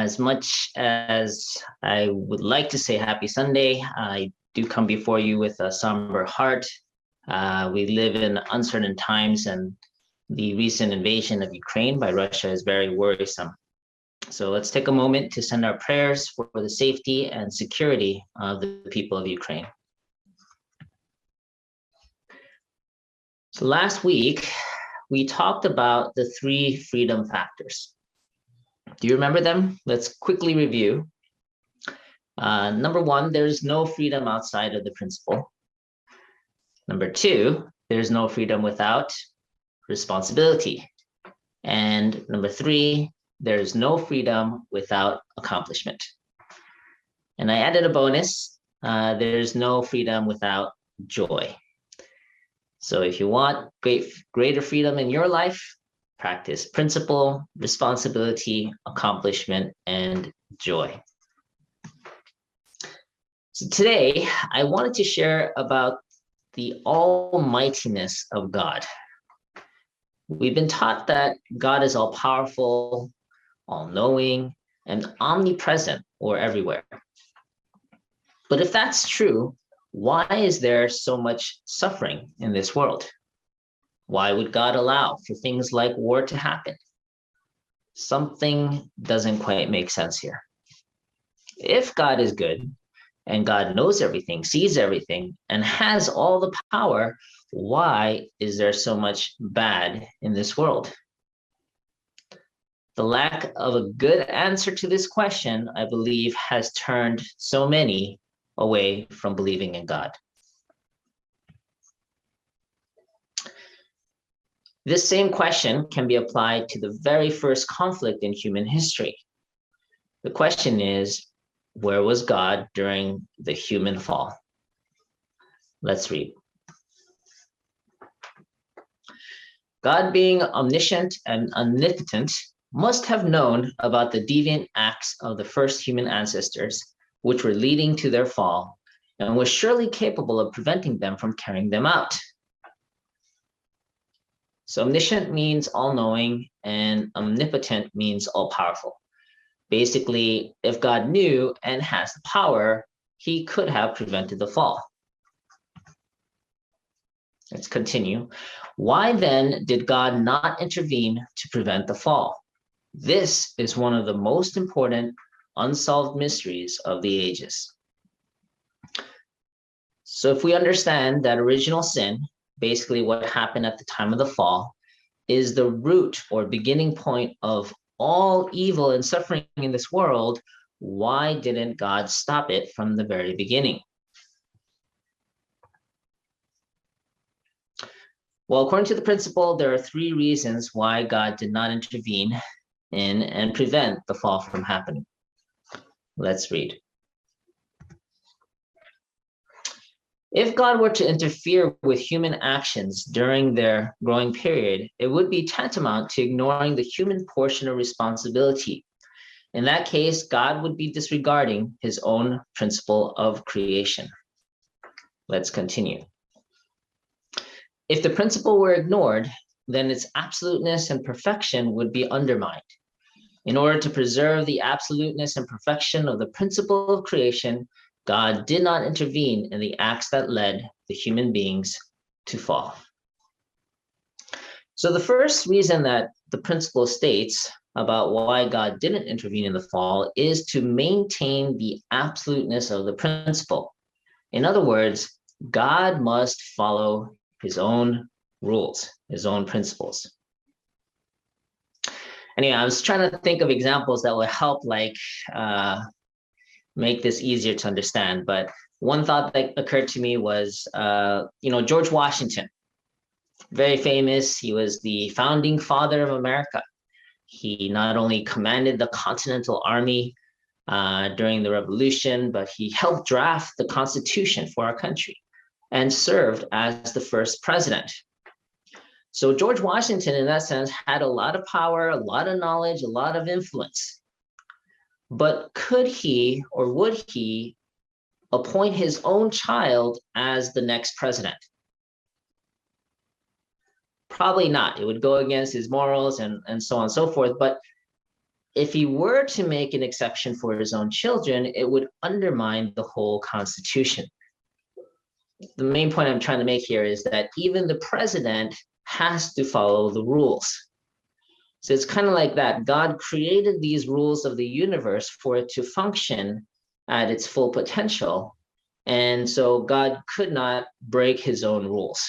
As much as I would like to say happy Sunday, I do come before you with a somber heart. We live in uncertain times, and the recent invasion of Ukraine by Russia is very worrisome. So let's take a moment to send our prayers for the safety and security of the people of Ukraine. So last week, we talked about the three freedom factors. Do you remember them? Let's quickly review. Number one, there's no freedom outside of the principle. Number two, there's no freedom without responsibility. And number three, there's no freedom without accomplishment. And I added a bonus, there's no freedom without joy. So if you want greater freedom in your life, practice principle, responsibility, accomplishment, and joy. So today, I wanted to share about the almightiness of God. We've been taught that God is all-powerful, all-knowing, and omnipresent or everywhere. But if that's true, why is there so much suffering in this world? Why would God allow for things like war to happen? Something doesn't quite make sense here. If God is good, and God knows everything, sees everything, and has all the power, why is there so much bad in this world? The lack of a good answer to this question, I believe, has turned so many away from believing in God. This same question can be applied to the very first conflict in human history. The question is, where was God during the human fall? Let's read. God, being omniscient and omnipotent, must have known about the deviant acts of the first human ancestors, which were leading to their fall, and was surely capable of preventing them from carrying them out. So omniscient means all-knowing, and omnipotent means all-powerful. Basically, if God knew and has the power, he could have prevented the fall. Let's continue. Why then did God not intervene to prevent the fall? This is one of the most important unsolved mysteries of the ages. So if we understand that original sin, basically what happened at the time of the fall, is the root or beginning point of all evil and suffering in this world, why didn't God stop it from the very beginning? Well, according to the principle, there are three reasons why God did not intervene in and prevent the fall from happening. Let's read. If God were to interfere with human actions during their growing period, it would be tantamount to ignoring the human portion of responsibility. In that case, God would be disregarding his own principle of creation. Let's continue. If the principle were ignored, then its absoluteness and perfection would be undermined. In order to preserve the absoluteness and perfection of the principle of creation, God did not intervene in the acts that led the human beings to fall. So the first reason that the principle states about why God didn't intervene in the fall is to maintain the absoluteness of the principle. In other words, God must follow his own rules, his own principles. Anyway, I was trying to think of examples that would help make this easier to understand. But one thought that occurred to me was, George Washington, very famous. He was the founding father of America. He not only commanded the Continental Army during the Revolution, but he helped draft the Constitution for our country and served as the first president. So George Washington, in that sense, had a lot of power, a lot of knowledge, a lot of influence. But could he or would he appoint his own child as the next president? Probably not. It would go against his morals and so on and so forth. But if he were to make an exception for his own children, it would undermine the whole Constitution. The main point I'm trying to make here is that even the president has to follow the rules. So it's kind of like that. God created these rules of the universe for it to function at its full potential. And so God could not break his own rules.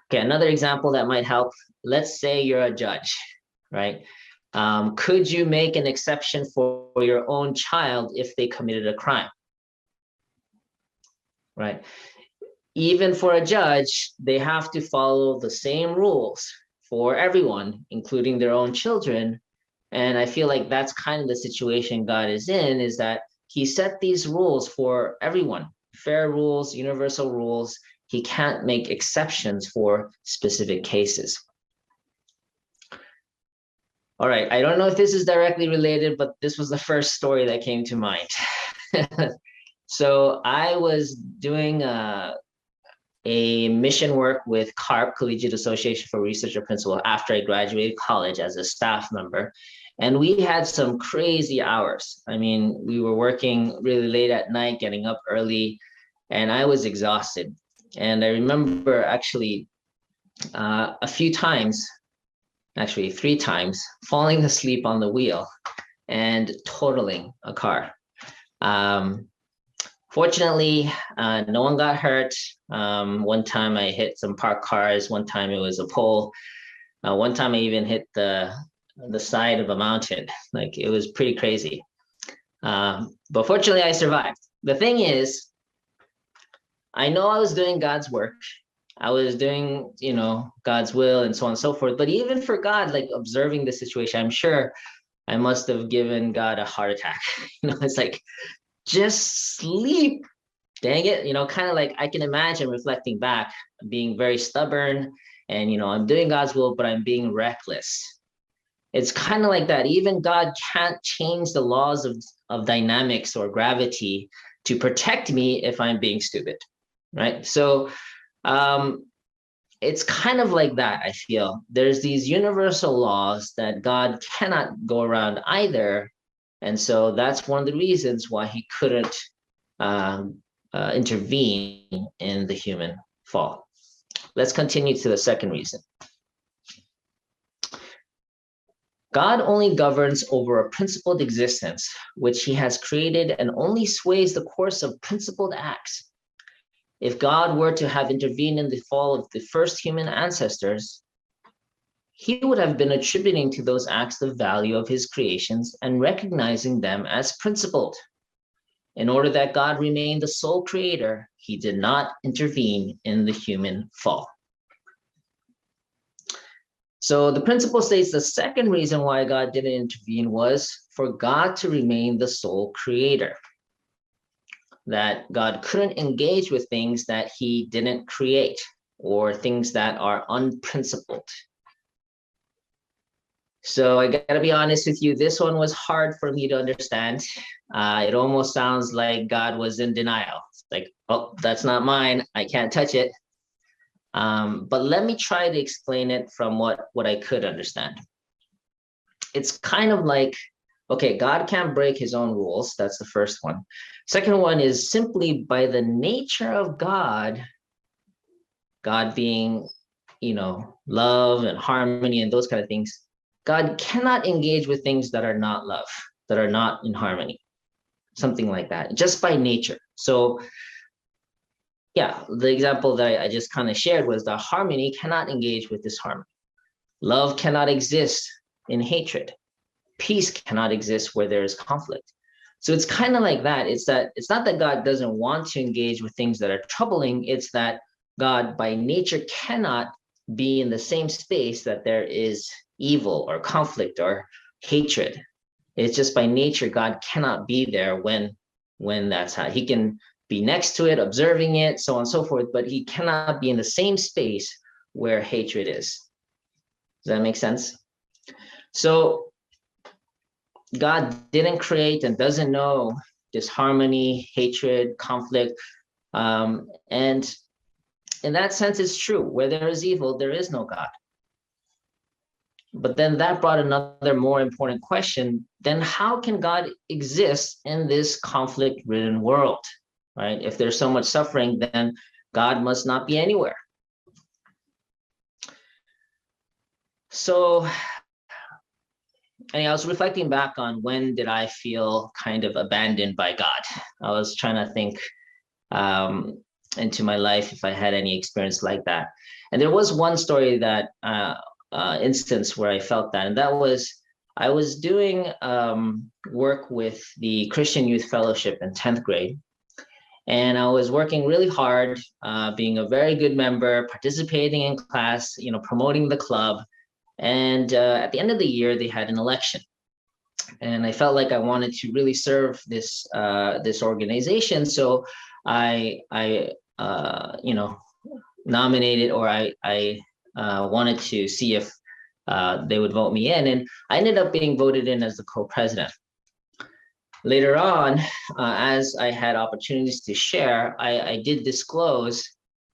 Okay, another example that might help. Let's say you're a judge, right? Could you make an exception for your own child if they committed a crime? Right? Even for a judge, they have to follow the same rules for everyone, including their own children. And I feel like that's kind of the situation God is in, is that he set these rules for everyone, fair rules, universal rules. He can't make exceptions for specific cases. All right, I don't know if this is directly related, but this was the first story that came to mind. So I was doing a mission work with CARP, Collegiate Association for Research and Principal, after I graduated college as a staff member. And we had some crazy hours. I mean, we were working really late at night, getting up early, and I was exhausted. And I remember actually a few times, actually 3 times, falling asleep on the wheel and totaling a car. Fortunately, no one got hurt. One time I hit some parked cars. One time it was a pole. One time I even hit the side of a mountain. Like, it was pretty crazy. But fortunately I survived. The thing is, I know I was doing God's work. I was doing, God's will and so on and so forth. But even for God, like, observing the situation, I'm sure I must have given God a heart attack. It's like, just sleep, dang it. Kind of like, I can imagine reflecting back, being very stubborn and, I'm doing God's will, but I'm being reckless. It's kind of like that. Even God can't change the laws of dynamics or gravity to protect me if I'm being stupid, right? So it's kind of like that, I feel. There's these universal laws that God cannot go around either. And so that's one of the reasons why he couldn't intervene in the human fall. Let's continue to the second reason. God only governs over a principled existence, which he has created, and only sways the course of principled acts. If God were to have intervened in the fall of the first human ancestors, he would have been attributing to those acts the value of his creations and recognizing them as principled. In order that God remain the sole creator, he did not intervene in the human fall. So the principle states the second reason why God didn't intervene was for God to remain the sole creator. That God couldn't engage with things that he didn't create, or things that are unprincipled. So I gotta be honest with you, this one was hard for me to understand. It almost sounds like God was in denial. It's like, oh, that's not mine, I can't touch it. But let me try to explain it from what I could understand. It's kind of like, okay, God can't break his own rules. That's the first one. Second one is simply by the nature of God, God being, love and harmony and those kind of things, God cannot engage with things that are not love, that are not in harmony, something like that, just by nature. So yeah, the example that I just kind of shared was that harmony cannot engage with disharmony. Love cannot exist in hatred. Peace cannot exist where there is conflict. So it's kind of like that. It's not that God doesn't want to engage with things that are troubling. It's that God by nature cannot be in the same space that there is evil or conflict or hatred. It's just by nature, God cannot be there when that's how he can be next to it, observing it, so on and so forth, but he cannot be in the same space where hatred is. Does that make sense? So God didn't create and doesn't know disharmony, hatred, conflict. And in that sense, it's true. Where there is evil, there is no God. But then that brought another more important question. Then how can God exist in this conflict-ridden world, right? If there's so much suffering, then God must not be anywhere. So, and I was reflecting back on when did I feel kind of abandoned by God. I was trying to think into my life if I had any experience like that. And there was one story that instance where I felt that, and that was I was doing work with the Christian Youth Fellowship in 10th grade. And I was working really hard, being a very good member, participating in class, promoting the club. And at the end of the year, they had an election. And I felt like I wanted to really serve this organization. So I nominated, or I wanted to see if they would vote me in. And I ended up being voted in as the co-president. Later on, as I had opportunities to share, I did disclose,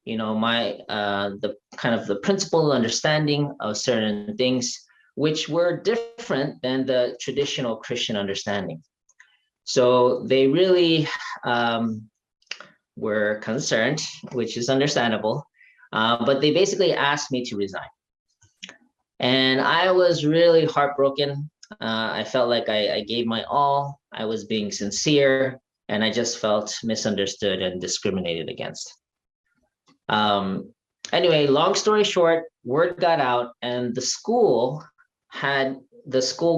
my the kind of the principle understanding of certain things, which were different than the traditional Christian understanding. So they really were concerned, which is understandable, but they basically asked me to resign. And I was really heartbroken. I felt like I gave my all. I was being sincere, and I just felt misunderstood and discriminated against. Anyway, long story short, word got out, and the school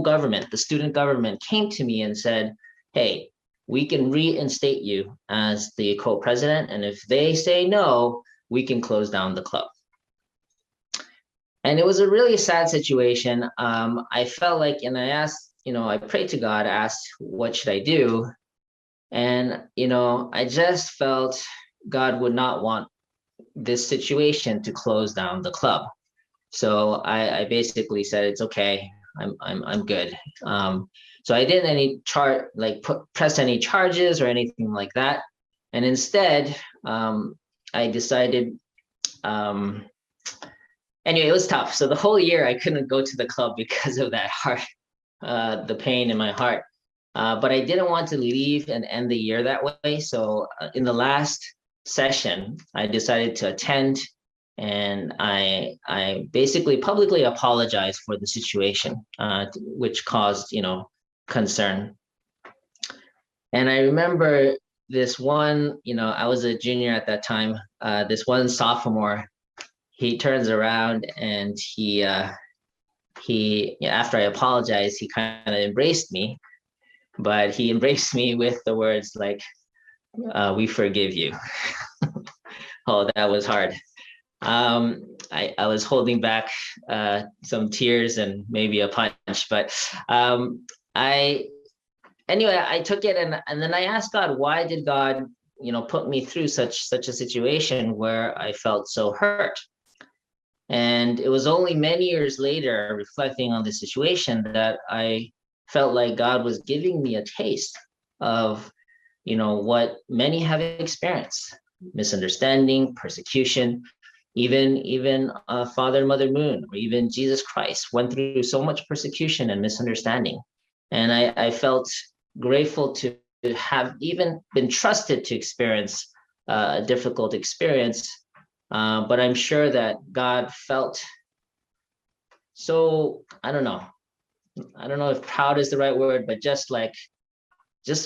government, the student government came to me and said, hey, we can reinstate you as the co-president, and if they say no, we can close down the club. And it was a really sad situation. I felt like, and I asked, I prayed to God, asked, what should I do? And, I just felt God would not want this situation to close down the club. So I basically said, it's okay, I'm good. So I didn't press any charges or anything like that. And instead, I decided, anyway, it was tough. So the whole year I couldn't go to the club because of that heart, the pain in my heart. But I didn't want to leave and end the year that way. So in the last session, I decided to attend, and I basically publicly apologized for the situation, which caused, concern. And I remember this one, I was a junior at that time, this one sophomore, he turns around and he after I apologized, he kind of embraced me, but he embraced me with the words like, we forgive you. Oh, that was hard. I was holding back some tears and maybe a punch, but anyway, I took it, and then I asked God, why did God, put me through such a situation where I felt so hurt? And it was only many years later, reflecting on the situation, that I felt like God was giving me a taste of, what many have experienced: misunderstanding, persecution. Even Father and Mother Moon, or even Jesus Christ, went through so much persecution and misunderstanding. And I felt grateful to have even been trusted to experience a difficult experience. But I'm sure that God felt so, I don't know if proud is the right word, but just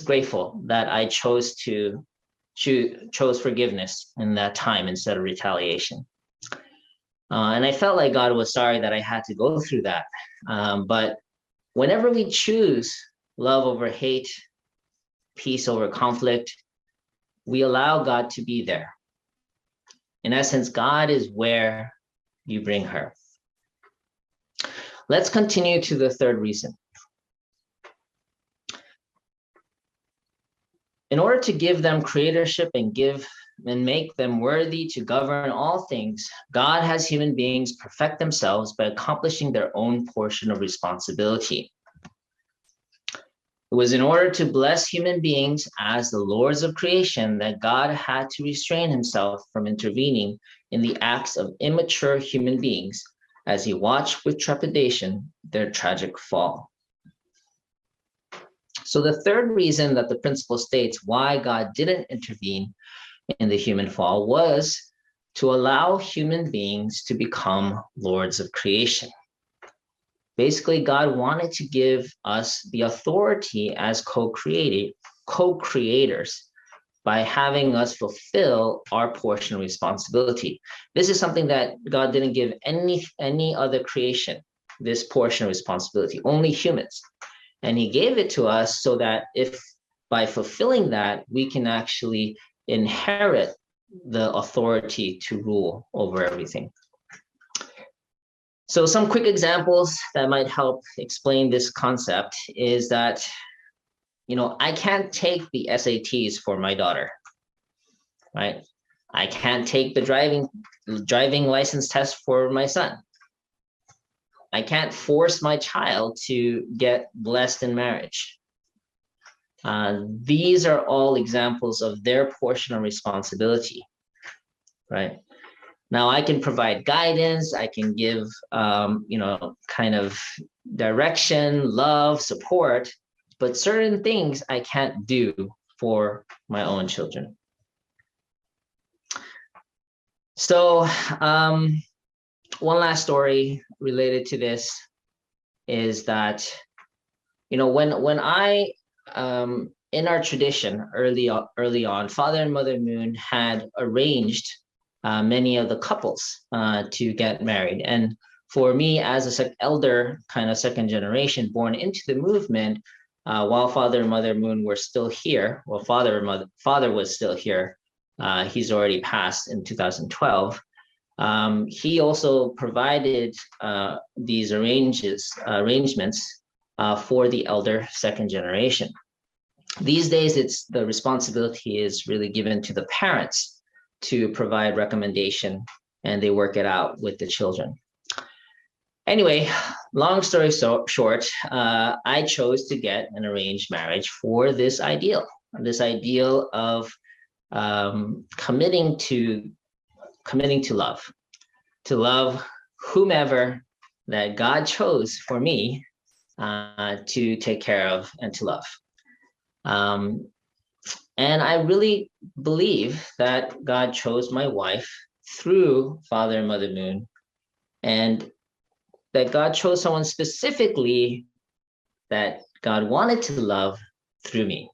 grateful that I chose forgiveness in that time instead of retaliation. And I felt like God was sorry that I had to go through that. But whenever we choose love over hate, peace over conflict, we allow God to be there. In essence, God is where you bring her. Let's continue to the third reason. In order to give them creatorship and make them worthy to govern all things, God has human beings perfect themselves by accomplishing their own portion of responsibility. It was in order to bless human beings as the lords of creation that God had to restrain himself from intervening in the acts of immature human beings, as he watched with trepidation their tragic fall. So the third reason that the principle states why God didn't intervene in the human fall was to allow human beings to become lords of creation. Basically, God wanted to give us the authority as co-creators by having us fulfill our portion of responsibility. This is something that God didn't give any other creation, this portion of responsibility, only humans. And he gave it to us so that if by fulfilling that, we can actually inherit the authority to rule over everything. So some quick examples that might help explain this concept is that, I can't take the SATs for my daughter, right? I can't take the driving license test for my son. I can't force my child to get blessed in marriage. These are all examples of their portion of responsibility, right? Now I can provide guidance, I can give, kind of direction, love, support, but certain things I can't do for my own children. So one last story related to this is that, when I, in our tradition early on, Father and Mother Moon had arranged many of the couples to get married. And for me, as an elder, kind of second generation, born into the movement, while Father and Mother Moon were still here, well, Father was still here. He's already passed in 2012. He also provided these arrangements for the elder second generation. These days, the responsibility is really given to the parents to provide recommendation, and they work it out with the children. Anyway, long story short, I chose to get an arranged marriage for this ideal of committing to love whomever that God chose for me to take care of and to love. And I really believe that God chose my wife through Father and Mother Moon, and that God chose someone specifically that God wanted to love through me.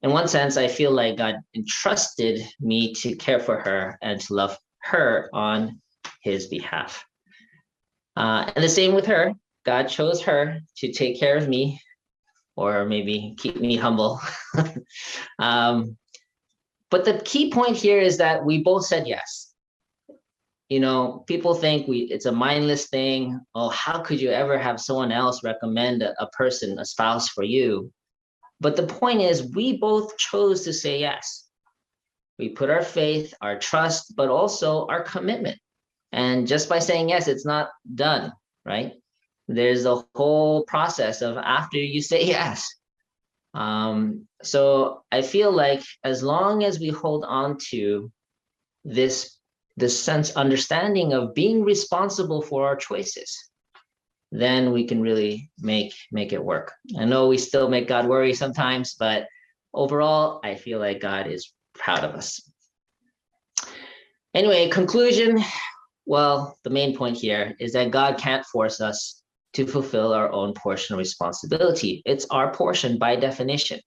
In one sense, I feel like God entrusted me to care for her and to love her on his behalf. And the same with her. God chose her to take care of me, or maybe keep me humble. But the key point here is that we both said yes. People think it's a mindless thing. Oh, how could you ever have someone else recommend a person, a spouse for you? But the point is, we both chose to say yes. We put our faith, our trust, but also our commitment. And just by saying yes, it's not done, right? There's a whole process of after you say yes. So I feel like as long as we hold on to this understanding of being responsible for our choices, then we can really make it work. I know we still make God worry sometimes, but overall, I feel like God is proud of us. Anyway, conclusion. Well, the main point here is that God can't force us to fulfill our own portion of responsibility. It's our portion by definition.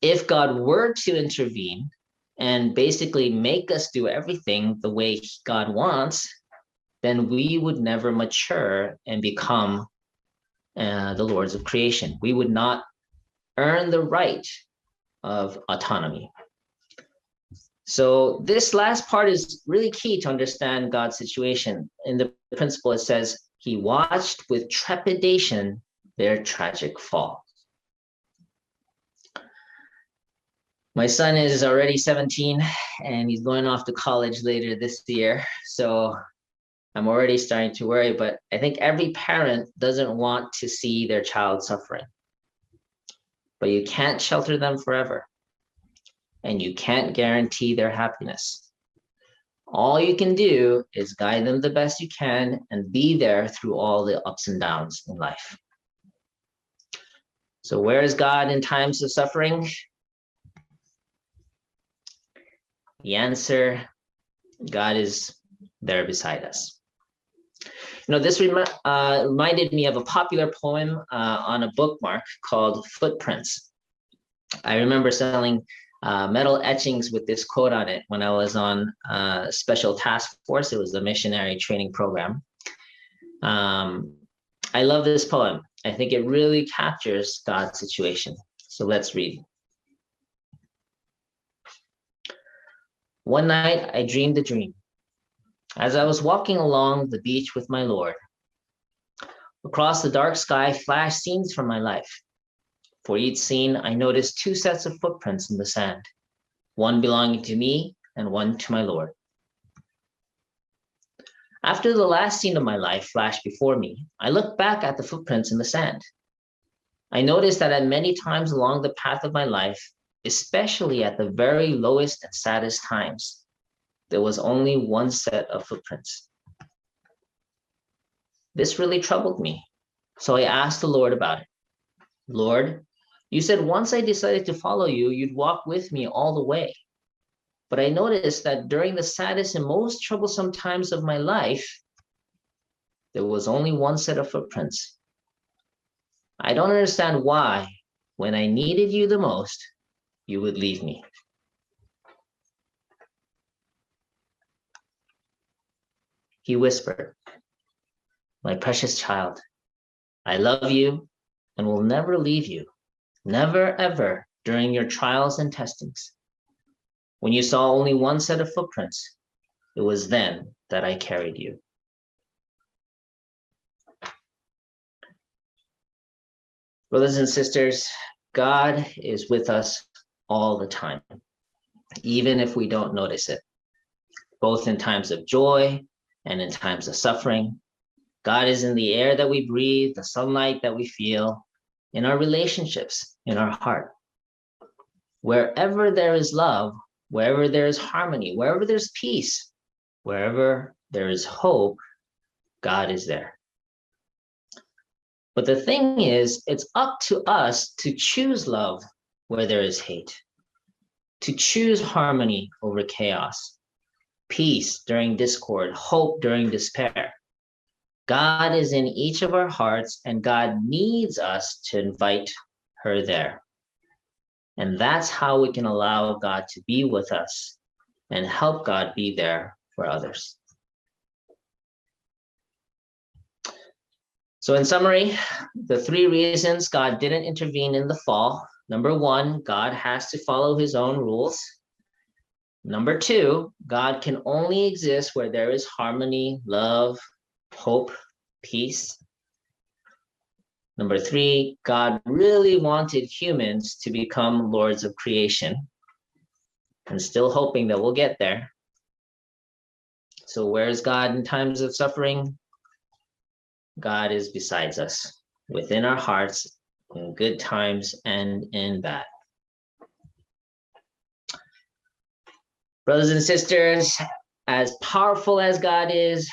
If God were to intervene and basically make us do everything the way God wants, then we would never mature and become the lords of creation. We would not earn the right of autonomy. So this last part is really key to understand God's situation. In the principle, it says, he watched with trepidation their tragic fall. My son is already 17 and he's going off to college later this year. So I'm already starting to worry, but I think every parent doesn't want to see their child suffering. But you can't shelter them forever, and you can't guarantee their happiness. All you can do is guide them the best you can and be there through all the ups and downs in life. So where is God in times of suffering? The answer, God is there beside us. This reminded me of a popular poem on a bookmark called Footprints. I remember selling metal etchings with this quote on it when I was on Special Task Force. It was a missionary training program. I love this poem. I think it really captures God's situation. So let's read. One night I dreamed a dream. As I was walking along the beach with my Lord, across the dark sky flashed scenes from my life. For each scene, I noticed two sets of footprints in the sand, one belonging to me and one to my Lord. After the last scene of my life flashed before me, I looked back at the footprints in the sand. I noticed that at many times along the path of my life, especially at the very lowest and saddest times, there was only one set of footprints. This really troubled me, so I asked the Lord about it. Lord, you said once I decided to follow you, you'd walk with me all the way. But I noticed that during the saddest and most troublesome times of my life, there was only one set of footprints. I don't understand why, when I needed you the most, you would leave me. He whispered, my precious child, I love you and will never leave you, never ever during your trials and testings. When you saw only one set of footprints, it was then that I carried you. Brothers and sisters, God is with us all the time, even if we don't notice it, both in times of joy and in times of suffering. God is in the air that we breathe, the sunlight that we feel, in our relationships, in our heart. Wherever there is love, wherever there is harmony, wherever there's peace, wherever there is hope, God is there. But the thing is, it's up to us to choose love where there is hate, to choose harmony over chaos, peace during discord, hope during despair. God is in each of our hearts, and God needs us to invite her there. And that's how we can allow God to be with us and help God be there for others. So in summary, the three reasons God didn't intervene in the fall. Number one, God has to follow his own rules. Number two, God can only exist where there is harmony, love, hope, peace. Number three, God really wanted humans to become lords of creation. I'm still hoping that we'll get there. So where is God in times of suffering? God is beside us, within our hearts, in good times and in bad. Brothers and sisters, as powerful as God is,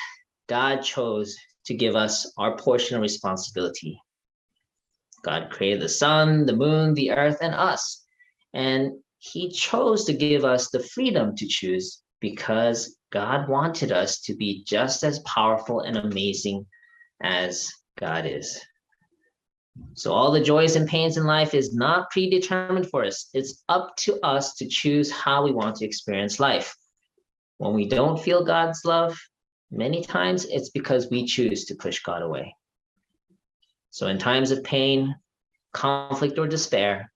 God chose to give us our portion of responsibility. God created the sun, the moon, the earth, and us. And he chose to give us the freedom to choose because God wanted us to be just as powerful and amazing as God is. So all the joys and pains in life is not predetermined for us. It's up to us to choose how we want to experience life. When we don't feel God's love, many times it's because we choose to push God away. So in times of pain, conflict, or despair,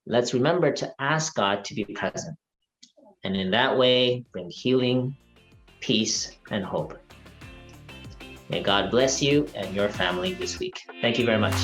let's remember to ask God to be present. And in that way, bring healing, peace, and hope. May God bless you and your family this week. Thank you very much.